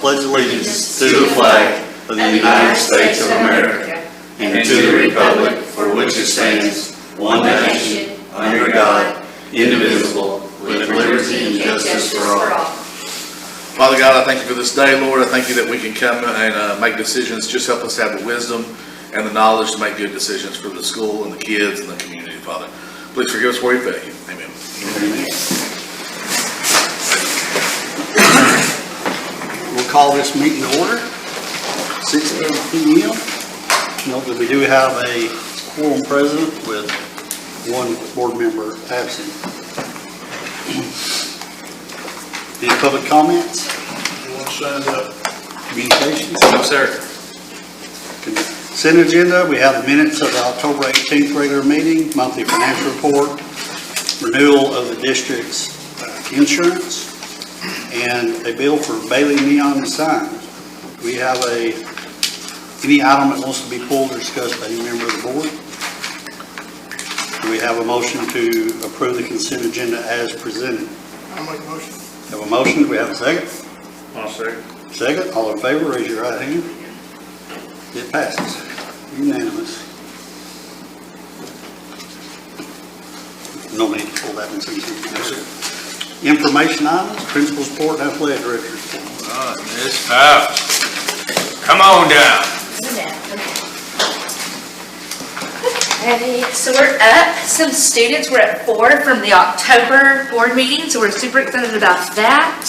pledge allegiance to the flag of the United States of America and to the republic for which it stands, one nation, under God, indivisible, with liberty and justice for all. Father God, I thank you for this day, Lord. I thank you that we can come and make decisions. Just help us have the wisdom and the knowledge to make good decisions for the school and the kids and the community, Father. Please forgive us where we fail you. Amen. We'll call this meeting to order, 6:10 p.m. Note that we do have a quorum present with one board member absent. Any public comments? Anyone signed up? Communications? No, sir. Consent agenda, we have the minutes of the October 18th regular meeting, monthly financial report, renewal of the district's insurance, and a bill for Bailey Neon and Signs. We have any item that wants to be pulled or discussed by any member of the board? Do we have a motion to approve the consent agenda as presented? I'll make a motion. Have a motion, do we have a second? I'll second. Second, all in favor, raise your right hand. It passes, unanimous. No need to pull that one. Information items, principal's report, and athletic director's report. All right, Miss House, come on down. Okay, so we're up. Some students were at 4 from the October board meeting, so we're super excited about that.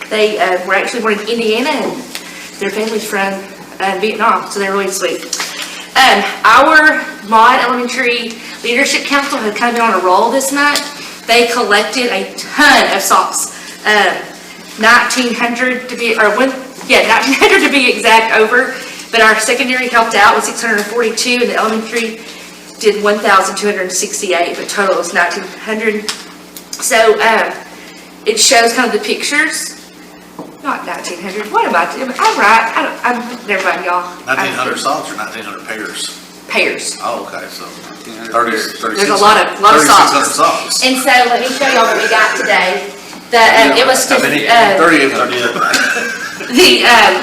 They were actually born in Indiana, and their family's from Vietnam, so they're really sweet. Our Maud Elementary Leadership Council has kind of been on a roll this month. They collected a ton of socks, 1,900 to be, 1,900 to be exact over. But our secondary helped out with 642, and the elementary did 1,268, but total was 1,900. So it shows kind of the pictures. Not 1,900. What am I doing? I'm right. I'm never mind, y'all. 1,900 socks or 1,900 pairs? Pairs. Oh, okay, so 30, There's a lot of socks. 3,600 socks. And so let me show y'all what we got today. It was to 3,800.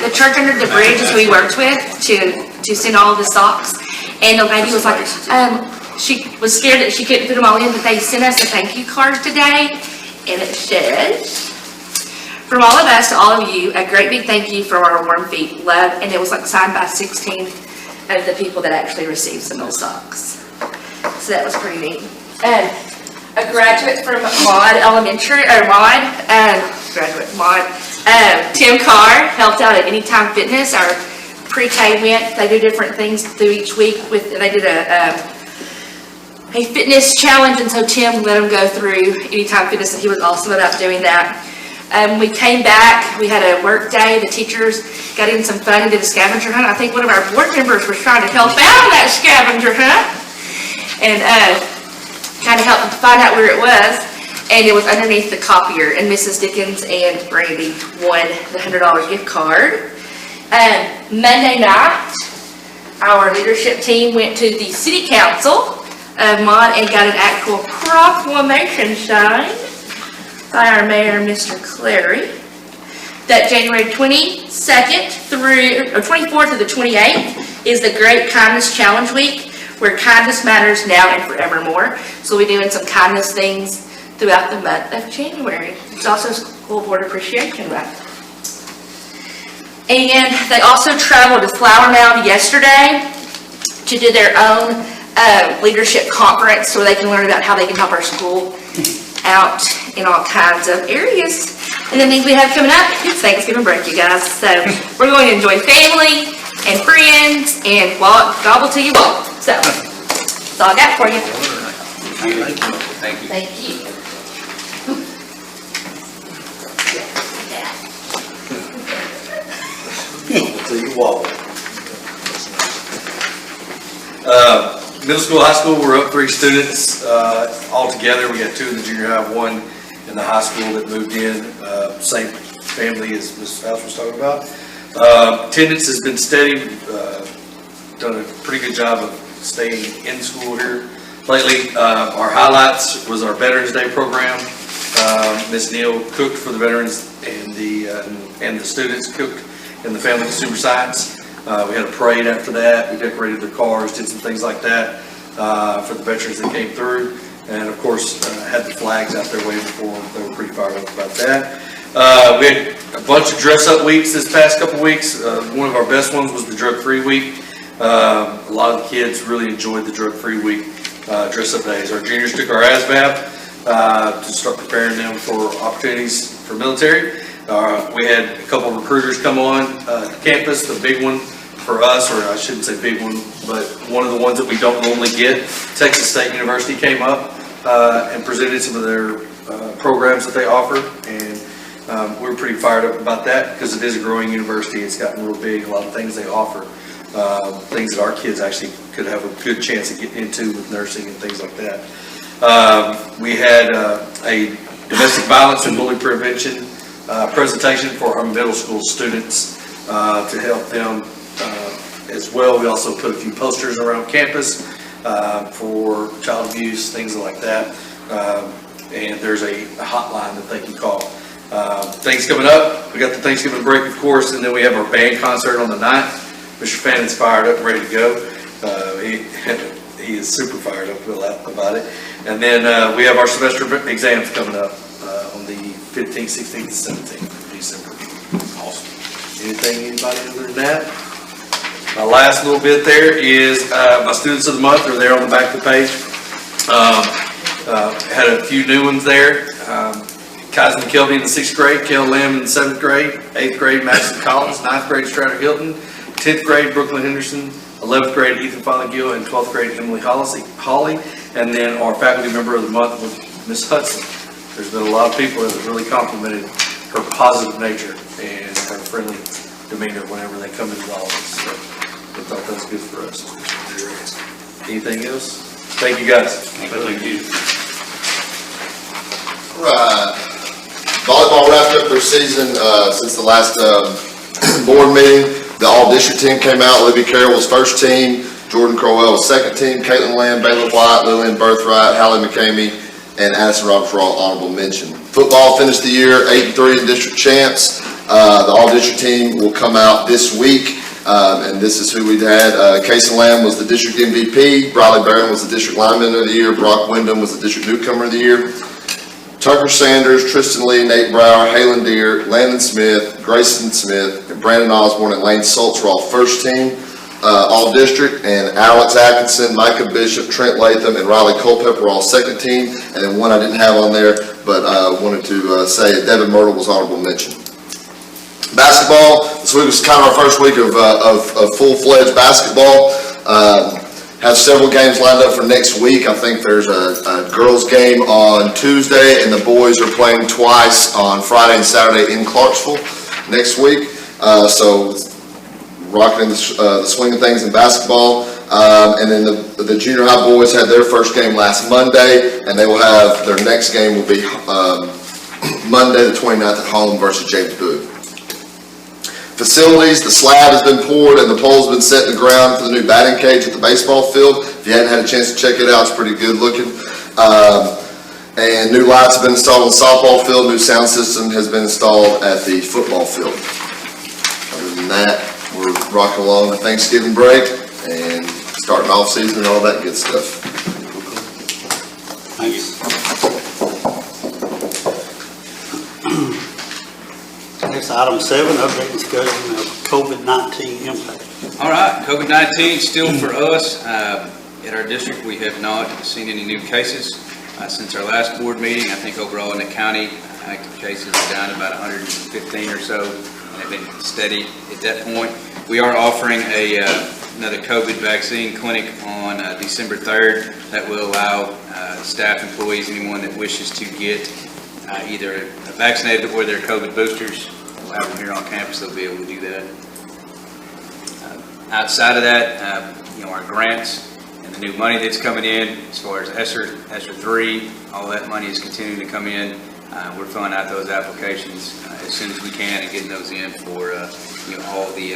the church under the bridge is who we worked with to send all the socks. And the lady was like, she was scared that she couldn't put them all in, but they sent us a thank you card today, and it says, from all of us to all of you, a great big thank you for our warm feet, love, and it was like signed by 16 of the people that actually received some of those socks. So that was pretty neat. A graduate from Maud Elementary, or Tim Carr helped out at Anytime Fitness. Our pre-K went, they do different things through each week. They did a fitness challenge, and so Tim let them go through Anytime Fitness, and he was awesome about doing that. We came back, we had a work day, the teachers got in some fun and did a scavenger hunt. I think one of our board members was trying to help out on that scavenger hunt, and kind of helped find out where it was, and it was underneath the copier, and Mrs. Dickens and Brandy won the $100 gift card. Monday night, our leadership team went to the city council of Maud and got an actual proclamation signed by our mayor, Mr. Clary, that January 22nd through, or 24th to the 28th is the Great Kindness Challenge Week, where kindness matters now and forevermore. So we're doing some kindness things throughout the month of January. It's also School Board Appreciation Month. And they also traveled to Flower Mound yesterday to do their own leadership conference so they can learn about how they can help our school out in all kinds of areas. And the things we have coming up, it's Thanksgiving break, you guys. So we're going to enjoy family and friends and gobble till you walk. So that's all I got for you. Thank you. Thank you. Till you walk. Middle school, high school, we're up 3 students all together. We got 2 in the junior high, 1 in the high school that moved in. Same family as Ms. House was talking about. Attendance has been steady. Done a pretty good job of staying in school here lately. Our highlights was our Veterans Day program. Ms. Neal cooked for the veterans, and the students cooked in the Family Consumer Science. We had a parade after that. We decorated their cars, did some things like that for the veterans that came through. And of course, had the flags out there waving for them. They were pretty fired up about that. We had a bunch of dress-up weeks this past couple weeks. One of our best ones was the drug-free week. A lot of the kids really enjoyed the drug-free week dress-up days. Our juniors took our ASVAB to start preparing them for opportunities for military. We had a couple of recruiters come on campus. The big one for us, or I shouldn't say big one, but one of the ones that we don't normally get, Texas State University came up and presented some of their programs that they offer, and we were pretty fired up about that because it is a growing university. It's gotten real big. A lot of things they offer, things that our kids actually could have a good chance of getting into with nursing and things like that. We had a domestic violence and bullying prevention presentation for our middle school students to help them as well. We also put a few posters around campus for child abuse, things like that. And there's a hotline that they can call. Things coming up. We got the Thanksgiving break, of course, and then we have our band concert on the 9th. Mr. Fannon's fired up and ready to go. He is super fired up about it. And then we have our semester exams coming up on the 15th, 16th, and 17th of December. Awesome. Anybody other than that? My last little bit there is my students of the month are there on the back of the page. Had a few new ones there. Kaiser McKelvey in the 6th grade, Kel Lim in the 7th grade, 8th grade, Madison Collins, 9th grade, Strader Hilton, 10th grade, Brooklyn Henderson, 11th grade, Ethan Fothergill, and 12th grade, Emily Holly. And then our faculty member of the month was Miss Hudson. There's been a lot of people that have really complimented her positive nature and her friendly demeanor whenever they come into the office. So I thought that was good for us. Anything else? Thank you, guys. Thank you. Right. Volleyball wrapped up their season since the last board meeting. The all-district team came out. Olivia Carroll was first team. Jordan Crowell was second team. Caitlin Lamb, Baylor White, Lillian Birthright, Hallie McCamey, and Addison Roberts were all honorable mention. Football finished the year 8-3 in district champs. The all-district team will come out this week. And this is who we'd had. Kason Lamb was the district MVP. Briley Barron was the district lineman of the year. Brock Wyndham was the district newcomer of the year. Tucker Sanders, Tristan Lee, Nate Brower, Halen Deere, Landon Smith, Grayson Smith, and Brandon Osborne, and Lane Schultz were all first team, all district, and Alex Atkinson, Micah Bishop, Trent Latham, and Riley Culpepper were all second team, and then one I didn't have on there, but wanted to say that Devin Myrtle was honorable mention. Basketball, this week was kind of our first week of full-fledged basketball. Have several games lined up for next week. I think there's a girls game on Tuesday, and the boys are playing twice on Friday and Saturday in Clarksville next week. So rocking in the swing of things in basketball. And then the junior high boys had their first game last Monday, and they will have their next game will be Monday the 29th at home versus James Boone. Facilities, the slab has been poured and the pole's been set in the ground for the new batting cage at the baseball field. If you hadn't had a chance to check it out, it's pretty good looking. And new lights have been installed on the softball field. New sound system has been installed at the football field. Other than that, we're rocking along the Thanksgiving break and starting off season and all that good stuff. Thanks. Next, item 7, update discussion of COVID-19 impact. All right, COVID-19 still for us. At our district, we have not seen any new cases since our last board meeting. I think overall in the county, active cases are down about 115 or so, and have been steady at that point. We are offering another COVID vaccine clinic on December 3rd that will allow staff, employees, anyone that wishes to get either vaccinated or their COVID boosters. We'll have them here on campus. They'll be able to do that. Outside of that, our grants and the new money that's coming in, as far as ESSER 3, all that money is continuing to come in. We're filling out those applications as soon as we can and getting those in for all the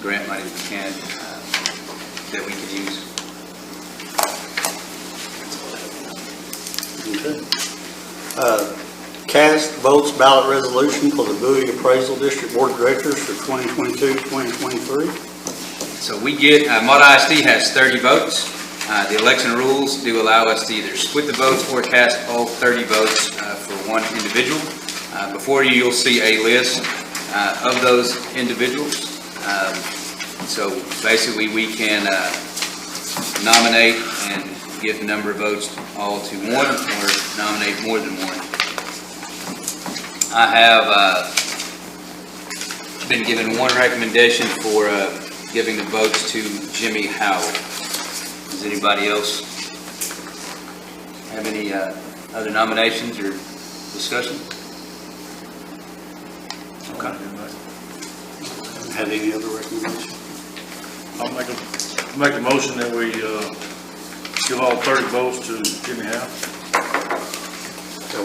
grant money we can that we can use. Okay. cast votes ballot resolution for the Bowie Appraisal District Board of Directors for 2022-2023. So we get, Mott ISD has 30 votes. The election rules do allow us to either split the votes or cast all 30 votes for one individual. Before you, you'll see a list of those individuals. So basically, we can nominate and give the number of votes all to one or nominate more than one. I have been given one recommendation for giving the votes to Jimmy Howell. Does anybody else have any other nominations or discussion? Okay. Have any other recommendations? I'll make a motion that we give all 30 votes to Jimmy Howe. So,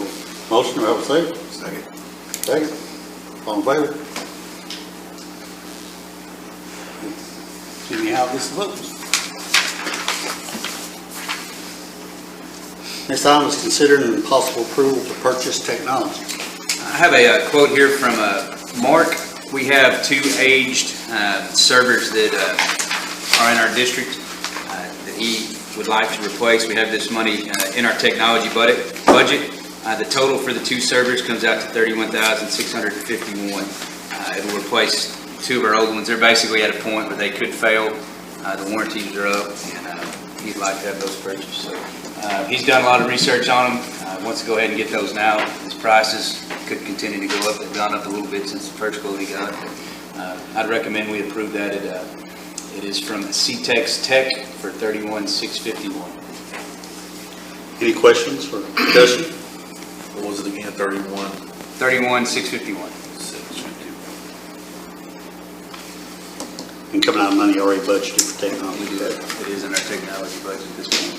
motion, do I have a second? Second. All in favor? Jimmy Howe gets the votes. Next item is considering an possible approval to purchase technology. I have a quote here from Mark. We have two aged servers that are in our district that he would like to replace. We have this money in our technology budget. The total for the two servers comes out to $31,651. It will replace two of our old ones. They're basically at a point where they could fail. The warranties are up, and he'd like to have those purchased. So he's done a lot of research on them. Wants to go ahead and get those now. His prices could continue to go up. They've gone up a little bit since the first quote he got. I'd recommend we approve that. It is from CTEX Tech for $31,651. Any questions or discussion? What was it again, 31? $31,651. And coming out of money already budgeted for technology. We do that. It is in our technology budget at this point.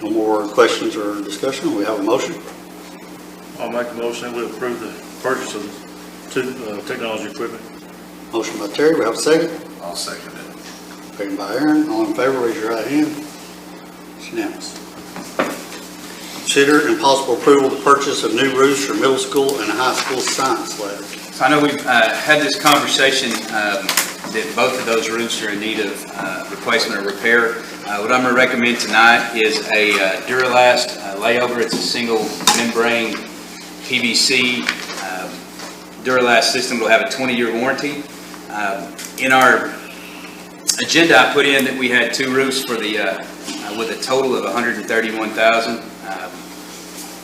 No more questions or discussion? We have a motion. I'll make a motion that we approve the purchase of two technology equipment. Motion by Terry, we have a second. I'll second it. Second by Aaron. All in favor, raise your right hand. It's unanimous. Consider and possible approval to purchase of new roofs for middle school and high school science labs. So I know we've had this conversation that both of those roofs are in need of replacement or repair. What I'm going to recommend tonight is a Duralast layover. It's a single membrane PVC Duralast system. It'll have a 20-year warranty. In our agenda, I put in that we had two roofs for the with a total of $131,000.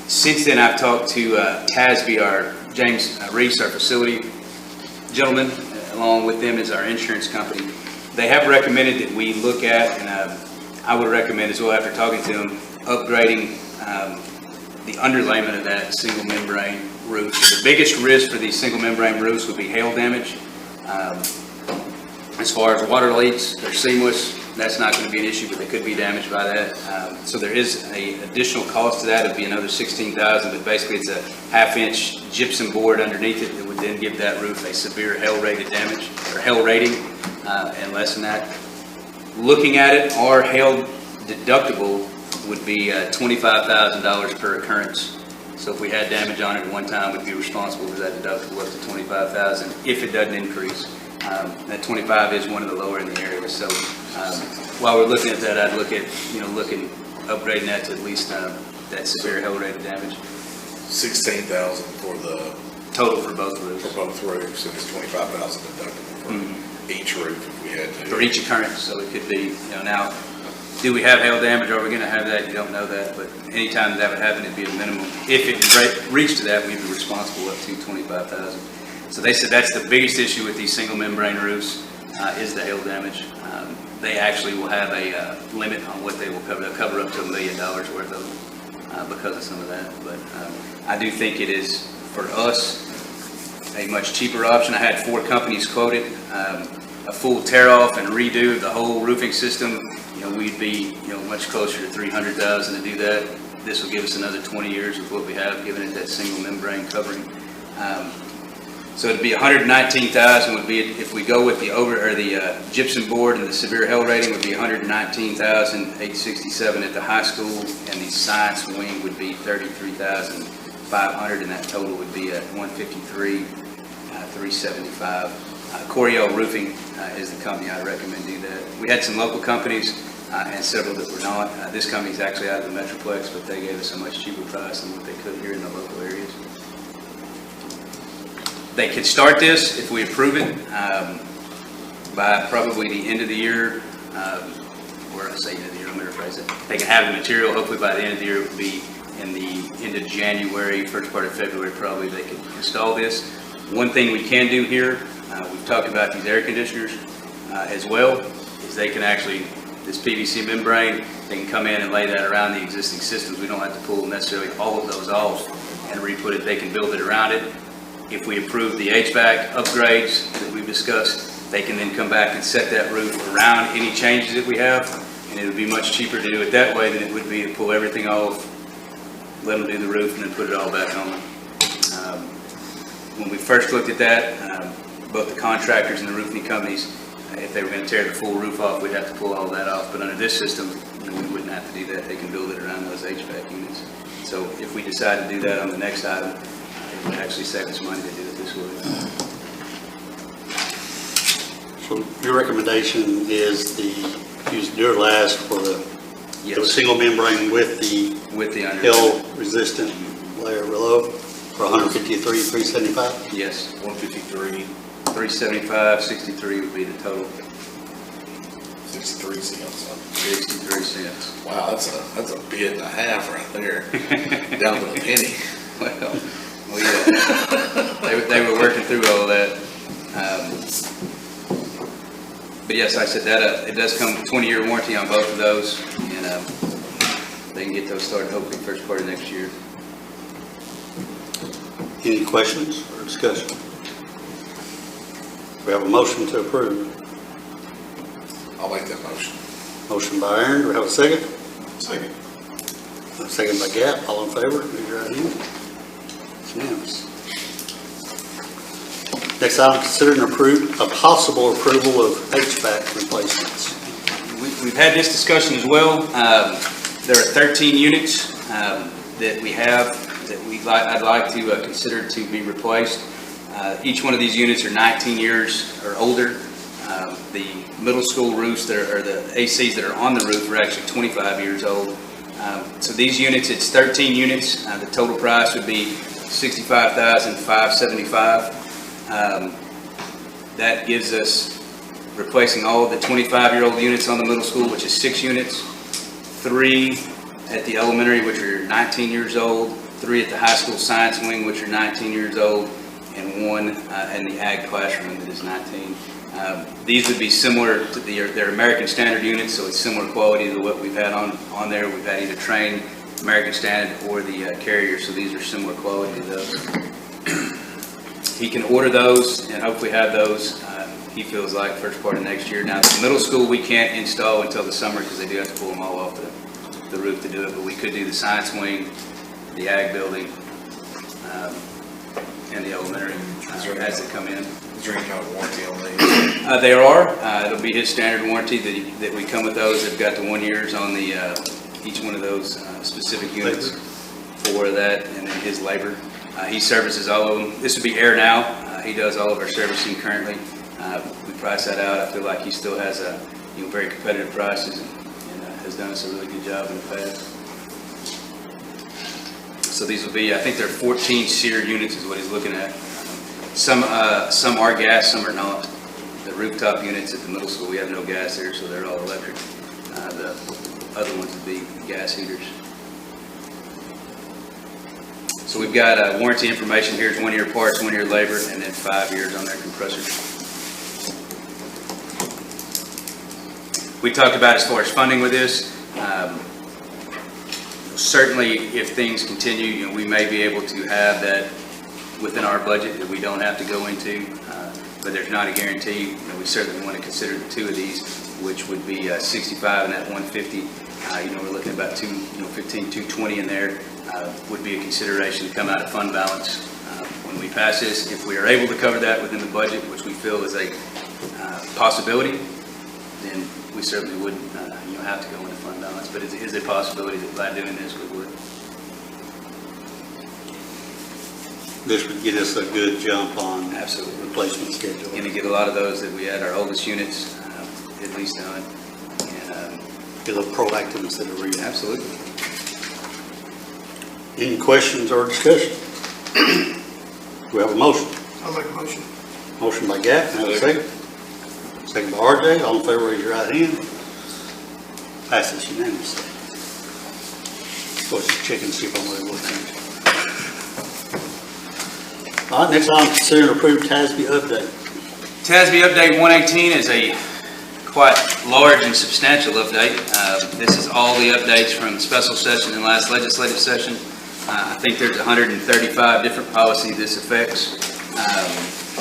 Since then, I've talked to TASB, our James Reese, our facility gentleman, along with them is our insurance company. They have recommended that we look at, and I would recommend as well after talking to them, upgrading the underlayment of that single membrane roof. The biggest risk for these single membrane roofs would be hail damage. As far as water leaks, they're seamless. That's not going to be an issue, but they could be damaged by that. So there is an additional cost to that. It'd be another $16,000, but basically it's a half-inch gypsum board underneath it that would then give that roof a severe hail-rated damage, or hail rating, and less than that. Looking at it, our hail deductible would be $25,000 per occurrence. So if we had damage on it at one time, we'd be responsible for that deductible up to $25,000 if it doesn't increase. That 25 is one of the lower in the area. So while we're looking at that, I'd look at, looking, upgrading that to at least that severe hail rated damage. 16,000 for the Total for both roofs. for both roofs, and it's 25,000 deductible for each roof if we had to. For each occurrence, so it could be, now, do we have hail damage? Are we going to have that? You don't know that, but anytime that would happen, it'd be a minimum. If it reached to that, we'd be responsible up to $25,000. So they said that's the biggest issue with these single membrane roofs is the hail damage. They actually will have a limit on what they will cover. They'll cover up to $1 million worth of because of some of that. But I do think it is, for us, a much cheaper option. I had 4 companies quoted, a full tear off and redo the whole roofing system. We'd be, much closer to $300,000 to do that. This will give us another 20 years with what we have, giving it that single membrane covering. So it'd be 119,000 would be, if we go with the gypsum board and the severe hail rating would be 119,867 at the high school, and the science wing would be 33,500, and that total would be at 153,375. Coryell Roofing is the company I recommend do that. We had some local companies and several that were not. This company is actually out of the Metroplex, but they gave us a much cheaper price than what they could here in the local areas. They could start this, if we approve it, by probably the end of the year, or I say end of the year, I'm going to rephrase it. They can have the material, hopefully by the end of the year, it would be in the end of January, first part of February, probably they could install this. One thing we can do here, we've talked about these air conditioners as well, is they can actually, this PVC membrane, they can come in and lay that around the existing systems. We don't have to pull necessarily all of those off and re-put it. They can build it around it. If we approve the HVAC upgrades that we've discussed, they can then come back and set that roof around any changes that we have, and it would be much cheaper to do it that way than it would be to pull everything off, let them do the roof, and then put it all back on. When we first looked at that, both the contractors and the roofing companies, if they were going to tear the full roof off, we'd have to pull all that off. But under this system, we wouldn't have to do that. They can build it around those HVAC units. So if we decide to do that on the next item, it would actually save us money to do it this way. So your recommendation is use Duralast for the Yes, single membrane with the with the under. hail-resistant layer below for 153,375? Yes, 153, 375, 63 would be the total, 63 cents. 63 cents. Wow, that's a bid and a half right there, down to a penny. Well, they were working through all of that. But yes, I said that, it does come with 20-year warranty on both of those, and they can get those started hopefully first part of next year. Any questions or discussion? We have a motion to approve. I'll make that motion. Motion by Aaron, do we have a second? Second. A second by Gap, all in favor, raise your right hand. It's unanimous. Next item, consider and approve a possible approval of HVAC replacements. We've had this discussion as well. There are 13 units that we have that I'd like to consider to be replaced. Each one of these units are 19 years or older. The middle school roofs or the ACs that are on the roof are actually 25 years old. So these units, it's 13 units. The total price would be $65,575. That gives us replacing all of the 25-year-old units on the middle school, which is 6 units, 3 at the elementary, which are 19 years old, 3 at the high school science wing, which are 19 years old, and 1 in the ag classroom that is 19. These would be similar to their American Standard units, so it's similar quality to what we've had on there. We've had either Trane, American Standard, or the Carrier, so these are similar quality to those. He can order those and hopefully have those, he feels like, first part of next year. Now, the middle school, we can't install until the summer because they do have to pull them all off the roof to do it, but we could do the science wing, the ag building, and the elementary as they come in. Is there any kind of warranty on these? There are. It'll be his standard warranty that we come with those. They've got the 1 years on the each one of those specific units for that, and then his labor. He services all of them. This would be Air Now. He does all of our servicing currently. We price that out. I feel like he still has very competitive prices and has done us a really good job in the past. So these will be, I think they're 14 SEER units is what he's looking at. Some are gas, some are not. The rooftop units at the middle school, we have no gas there, so they're all electric. The other ones would be gas heaters. So we've got warranty information here. It's 1 year parts, 1 year labor, and then 5 years on their compressors. We talked about as far as funding with this. Certainly, if things continue, we may be able to have that within our budget that we don't have to go into, but there's not a guarantee. We certainly want to consider the 2 of these, which would be 65 and that 150. We're looking at about 220 in there. Would be a consideration to come out of fund balance when we pass this, if we are able to cover that within the budget, which we feel is a possibility, then we certainly would, have to go into fund balance, but it is a possibility that by doing this, we would. This would get us a good jump on Absolutely. replacement schedule. Going to get a lot of those that we had, our oldest units, at least done. And, Get a little proactive instead of reactive. absolutely. Any questions or discussion? Do we have a motion? I'll make a motion. Motion by Gap, can I have a second? Second by RJ, all in favor, raise your right hand. Passes unanimously. Go check and see if I'm ready to change. All right, next item, consider and approve TASB update. TASB Update 118 is a quite large and substantial update. This is all the updates from the special session and last legislative session. I think there's 135 different policies this affects.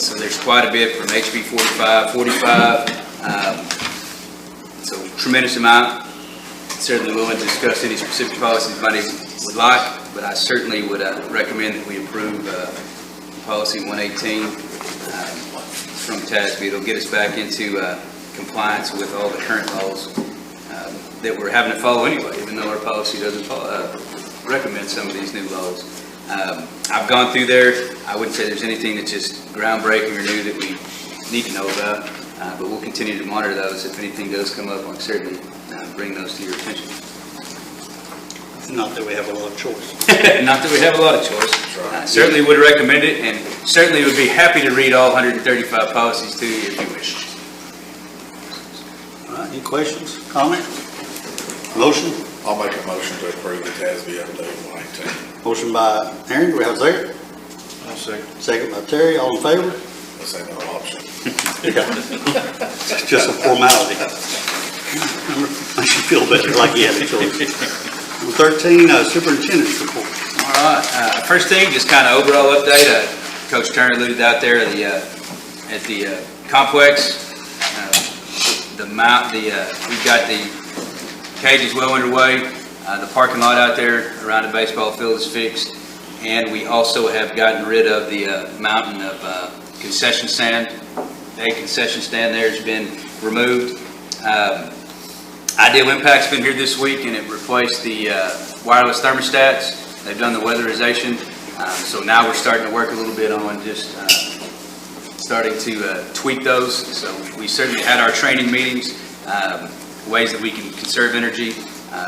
So there's quite a bit from HB 45, 45. So tremendous amount. Certainly willing to discuss any specific policies anybody would like, but I certainly would recommend that we approve policy 118 from TASB. It'll get us back into compliance with all the current laws that we're having to follow anyway, even though our policy doesn't recommend some of these new laws. I've gone through there. I wouldn't say there's anything that's just groundbreaking or new that we need to know about, but we'll continue to monitor those. If anything does come up, I'll certainly bring those to your attention. Not that we have a lot of choice. Not that we have a lot of choice. Certainly would recommend it, and certainly would be happy to read all 135 policies to you if you wish. All right, any questions, comments? Motion? I'll make a motion to approve the TASB update 118. Motion by Aaron, do we have a second? I'll second. Second by Terry, all in favor? Let's say no option. It's just a formality. Makes you feel better like you had a choice. Number 13, superintendent's report. All right, first thing, just kind of overall update. Coach Turner alluded out there at the complex. We've got the cages well underway. The parking lot out there around the baseball field is fixed. And we also have gotten rid of the mountain of concession stand. A concession stand there has been removed. Ideal Impact's been here this week and it replaced the wireless thermostats. They've done the weatherization. So now we're starting to work a little bit on just starting to tweak those. So we certainly had our training meetings, ways that we can conserve energy.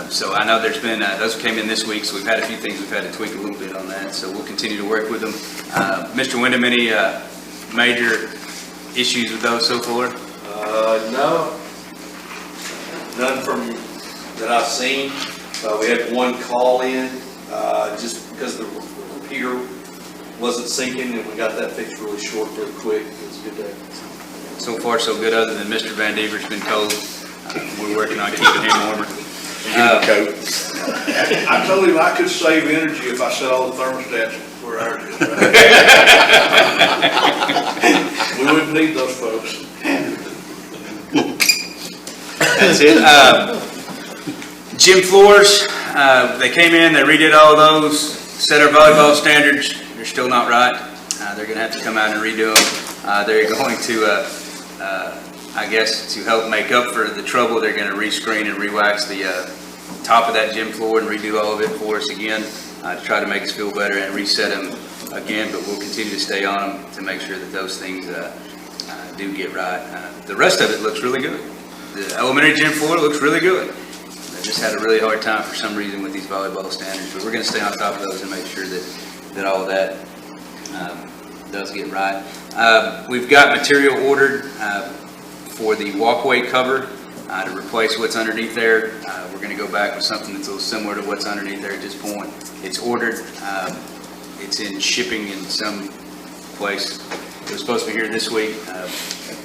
So I know there's been, those came in this week, so we've had a few things we've had to tweak a little bit on that. So we'll continue to work with them. Mr. Wyndham, any major issues with those so far? No, none from, that I've seen. We had one call in, just because the repeater wasn't syncing, and we got that fixed really short, really quick. It was a good day. So far, so good, other than Mr. Van Dever's been cold. We're working on keeping him warmer. I told him I could save energy if I set all the thermostats where ours is. We wouldn't need those folks. That's it. Gym floors, they came in, they redid all of those, set our volleyball standards. They're still not right. They're going to have to come out and redo them. They're going to, I guess, to help make up for the trouble, they're going to rescreen and re-wax the top of that gym floor and redo all of it for us again to try to make us feel better and reset them again. But we'll continue to stay on them to make sure that those things do get right. The rest of it looks really good. The elementary gym floor looks really good. They just had a really hard time for some reason with these volleyball standards, but we're going to stay on top of those and make sure that all of that does get right. We've got material ordered for the walkway cover to replace what's underneath there. We're going to go back with something that's a little similar to what's underneath there at this point. It's ordered. It's in shipping in some place. It was supposed to be here this week,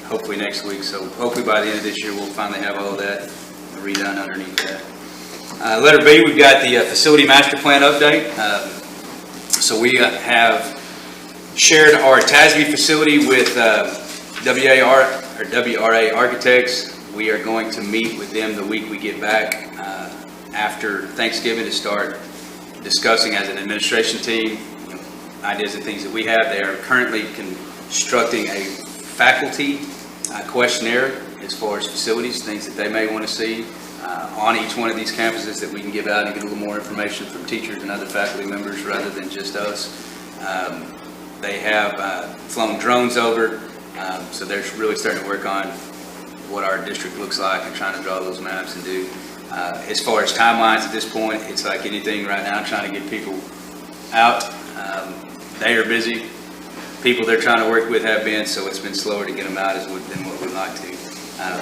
hopefully next week. So hopefully by the end of this year, we'll finally have all of that redone underneath that. Letter B, we've got the facility master plan update. So we have shared our TASB facility with WRA Architects. We are going to meet with them the week we get back after Thanksgiving to start discussing as an administration team ideas and things that we have. They are currently constructing a faculty questionnaire as far as facilities, things that they may want to see on each one of these campuses that we can give out and get a little more information from teachers and other faculty members rather than just us. They have flown drones over, so they're really starting to work on what our district looks like and trying to draw those maps and do. As far as timelines at this point, it's like anything right now, trying to get people out. They are busy. People they're trying to work with have been, so it's been slower to get them out than what we'd like to.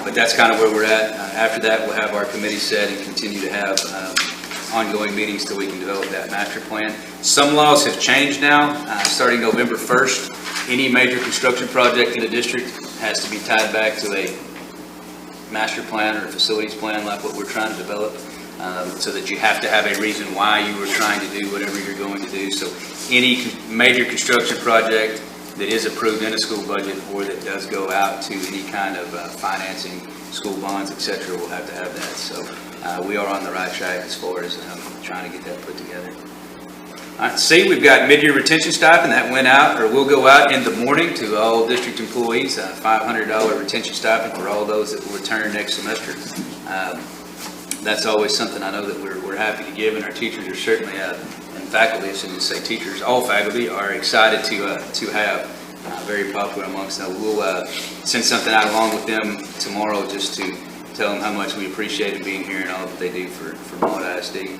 But that's kind of where we're at. After that, we'll have our committee set and continue to have ongoing meetings till we can develop that master plan. Some laws have changed now. Starting November 1st, any major construction project in the district has to be tied back to a master plan or a facilities plan like what we're trying to develop, so that you have to have a reason why you were trying to do whatever you're going to do. So any major construction project that is approved in a school budget or that does go out to any kind of financing, school bonds, et cetera, will have to have that. So we are on the right track as far as trying to get that put together. All right, C, we've got mid-year retention stipend that went out or will go out in the morning to all district employees, $500 retention stipend for all those that will return next semester. That's always something I know that we're happy to give, and our teachers are certainly, and faculty, I shouldn't say teachers, all faculty are excited to have, very popular amongst them. We'll send something out along with them tomorrow just to tell them how much we appreciate them being here and all that they do for Maud ISD.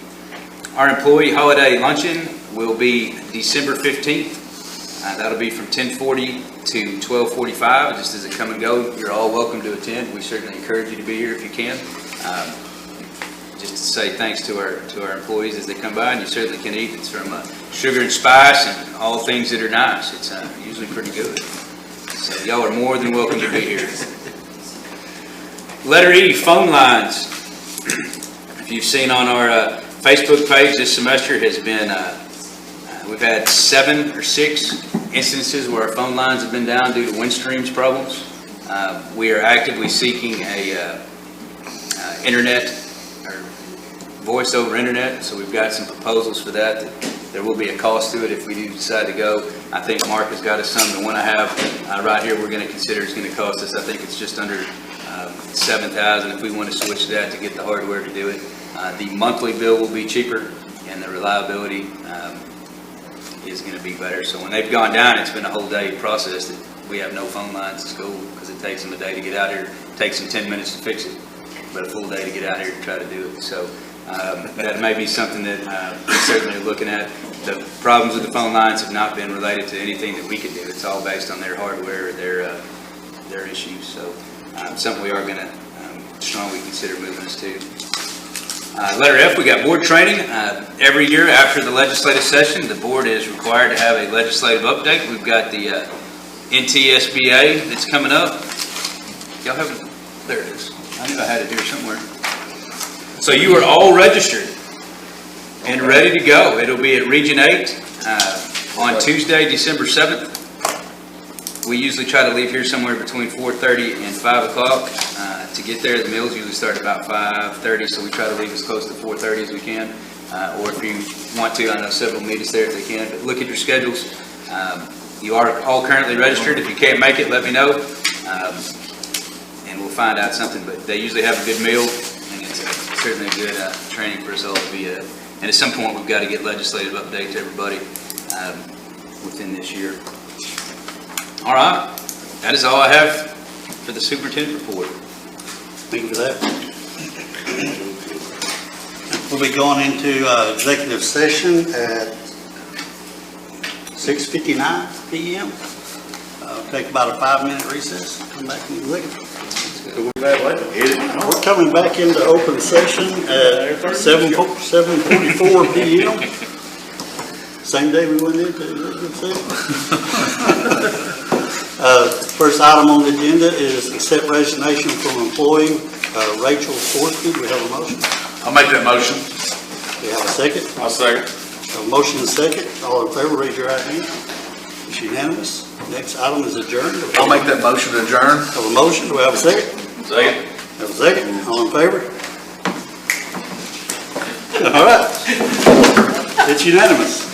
Our employee holiday luncheon will be December 15th. That'll be from 10:40 to 12:45, just as a come and go. You're all welcome to attend. We certainly encourage you to be here if you can. Just to say thanks to our employees as they come by, and you certainly can eat. It's from sugar and spice and all things that are nice. It's usually pretty good. So y'all are more than welcome to be here. Letter E, phone lines. If you've seen on our Facebook page, this semester has been, we've had 7 or 6 instances where our phone lines have been down due to Windstream's problems. We are actively seeking a internet or voice over internet, so we've got some proposals for that. There will be a cost to it if we do decide to go. I think Mark has got us some. The one I have right here we're going to consider is going to cost us, I think it's just under $7,000 if we want to switch that to get the hardware to do it. The monthly bill will be cheaper, and the reliability is going to be better. So when they've gone down, it's been a whole day process that we have no phone lines to school because it takes them a day to get out here. It takes them 10 minutes to fix it, but a full day to get out here to try to do it. So that may be something that we certainly are looking at. The problems with the phone lines have not been related to anything that we could do. It's all based on their hardware or their issues. So something we are going to strongly consider moving us to. Letter F, we got board training. Every year after the legislative session, the board is required to have a legislative update. We've got the NTSBA that's coming up. Y'all have, there it is. I knew I had it here somewhere. So you are all registered and ready to go. It'll be at Region 8 on Tuesday, December 7th. We usually try to leave here somewhere between 4:30 and 5 o'clock to get there. The meals usually start about 5:30, so we try to leave as close to 4:30 as we can. Or if you want to, I know several meet us there if they can, but look at your schedules. You are all currently registered. If you can't make it, let me know, and we'll find out something. But they usually have a good meal, and it's certainly a good training for us all to be at. And at some point, we've got to get legislative update to everybody within this year. All right, that is all I have for the superintendent report. Thank you for that. We'll be going into executive session at 6:59 p.m. Take about a 5-minute recess, come back and look. We're coming back into open session at 7:44 p.m. Same day we went into executive session. First item on the agenda is accept resignation from employee Rachel Forsky. Do we have a motion? I'll make that motion. Do we have a second? I'll second. A motion and a second. All in favor, raise your right hand. It's unanimous. Next item is adjourned. I'll make that motion to adjourn. Have a motion. Do we have a second? Second. Have a second. All in favor? All right. It's unanimous.